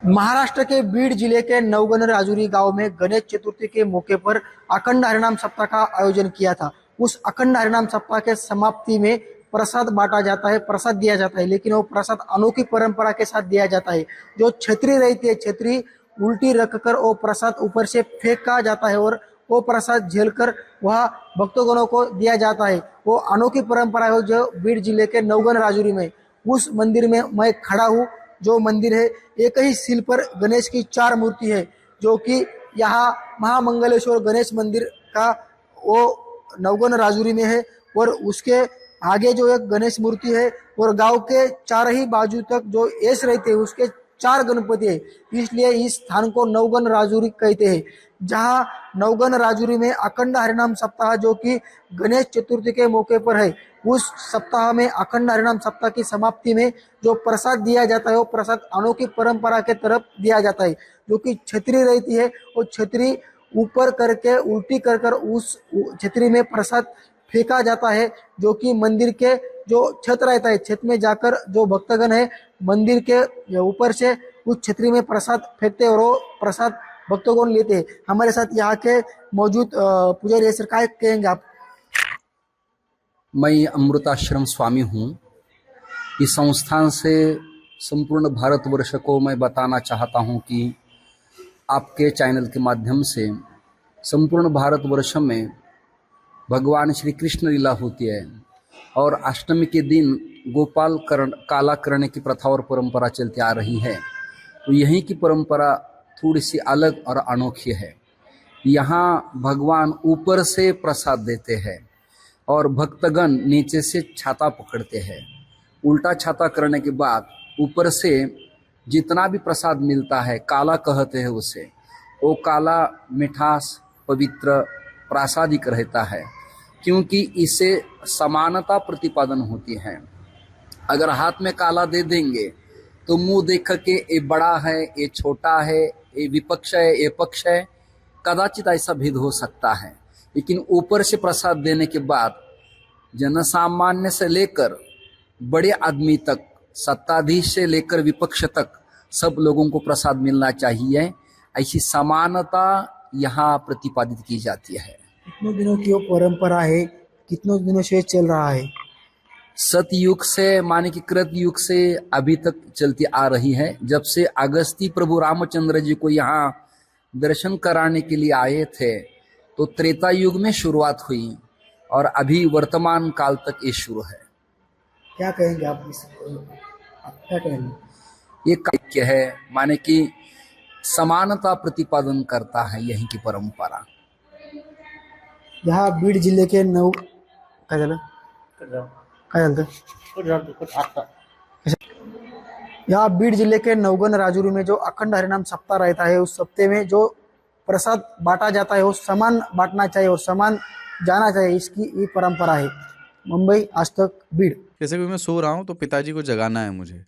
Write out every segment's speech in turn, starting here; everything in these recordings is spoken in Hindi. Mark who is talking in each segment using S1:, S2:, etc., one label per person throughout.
S1: महाराष्ट्र के बीड जिले के नवगन राजुरी गांव में गणेश चतुर्थी के मौके पर अखंड हरिनाम सप्ताह का आयोजन किया था। उस अखंड हरिनाम सप्ताह के समाप्ति में प्रसाद बांटा जाता है, प्रसाद दिया जाता है, लेकिन वो प्रसाद अनोखी परंपरा के साथ दिया जाता है। जो छतरी रहती है, छतरी उल्टी रखकर वो प्रसाद ऊपर से फेंका जाता है और वो प्रसाद झेलकर वह भक्तगणों को दिया जाता है। वो अनोखी परंपरा है जो बीड जिले के नवगन राजुरी में उस मंदिर में मैं खड़ा हूँ। जो मंदिर है, एक ही शिल पर गणेश की 4 मूर्ति है, जो कि यहाँ महामंगलेश्वर गणेश मंदिर का वो नवगन राजुरी में है। और उसके आगे जो एक गणेश मूर्ति है और गांव के 4 ही बाजू तक जो एस रहते हैं उसके 4 गणपति है, इसलिए इस स्थान को नवगन राजुरी कहते हैं। जहां नवगन राजुरी में अखंड हरिनाम सप्ताह जो कि गणेश चतुर्थी के मौके पर है, उस सप्ताह में अखंड हरिनाम सप्ताह की समाप्ति में जो प्रसाद दिया जाता है वो प्रसाद अनोखी परंपरा के तरफ दिया जाता है। जो कि छतरी रहती है, वो छतरी ऊपर करके उल्टी कर कर उस छतरी में प्रसाद फेंका जाता है, जो कि मंदिर के जो छत रहता है, छत में जाकर जो भक्तगण है मंदिर के ऊपर से उस छतरी में प्रसाद फेंकते हैं और वो प्रसाद भक्तगण लेते हैं। हमारे साथ यहाँ के मौजूद पुजारी सर, क्या कहेंगे आप?
S2: मैं अमृताश्रम स्वामी हूँ। इस संस्थान से संपूर्ण भारतवर्ष को मैं बताना चाहता हूँ कि आपके चैनल के माध्यम से संपूर्ण भारतवर्ष में भगवान श्री कृष्ण लीला होती है और अष्टमी के दिन गोपाल काला करने की प्रथा और परंपरा चलती आ रही है। तो यहीं की परंपरा थोड़ी सी अलग और अनोखी है। यहाँ भगवान ऊपर से प्रसाद देते हैं और भक्तगण नीचे से छाता पकड़ते हैं। उल्टा छाता करने के बाद ऊपर से जितना भी प्रसाद मिलता है, काला कहते हैं उसे, वो काला मिठास पवित्र प्रासादिक रहता है, क्योंकि इससे समानता प्रतिपादन होती है। अगर हाथ में काला दे देंगे तो मुंह देख के ये बड़ा है, ये छोटा है, ये विपक्ष है, ये पक्ष है, कदाचित ऐसा भेद हो सकता है। लेकिन ऊपर से प्रसाद देने के बाद जनसामान्य से लेकर बड़े आदमी तक, सत्ताधीश से लेकर विपक्ष तक सब लोगों को प्रसाद मिलना चाहिए। ऐसी समानता यहाँ प्रतिपादित की जाती है।
S1: कितने दिनों की वो परंपरा है, कितने दिनों से चल रहा है?
S2: सतयुग से माने कि कृत युग से अभी तक चलती आ रही है। जब से अगस्ती प्रभु रामचंद्र जी को यहाँ दर्शन कराने के लिए आए थे तो त्रेता युग में शुरुआत हुई और अभी वर्तमान काल तक ये शुरू है।
S1: क्या कहेंगे आप क्या कहेंगे?
S2: ये काव्य है, माने कि समानता प्रतिपादन करता है यहीं की परंपरा।
S1: यहाँ बीड जिले के यहाँ बीड जिले के नवगन राजुरी में जो अखंड हरिनाम सप्ताह रहता है, उस सप्ताह में जो प्रसाद बांटा जाता है वो समान बांटना चाहिए और समान जाना चाहिए, इसकी ये परंपरा है। मुंबई आज तक, बीड।
S3: जैसे कि मैं सो रहा हूँ तो पिताजी को जगाना है मुझे,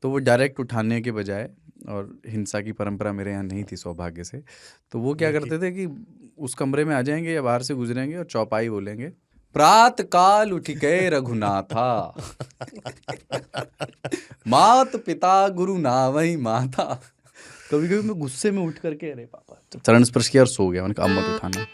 S3: तो वो डायरेक्ट उठाने के बजाय, और हिंसा की परंपरा मेरे यहाँ नहीं थी सौभाग्य से, तो वो क्या करते थे कि उस कमरे में आ जाएंगे या बाहर से गुजरेंगे और चौपाई बोलेंगे, प्रात काल उठ गए रघुनाथा मात पिता गुरु नावई माता। कभी कभी मैं गुस्से में उठ करके, अरे पापा, चरण स्पर्श किया और सो गया। मैंने कहा अब मत उठाना।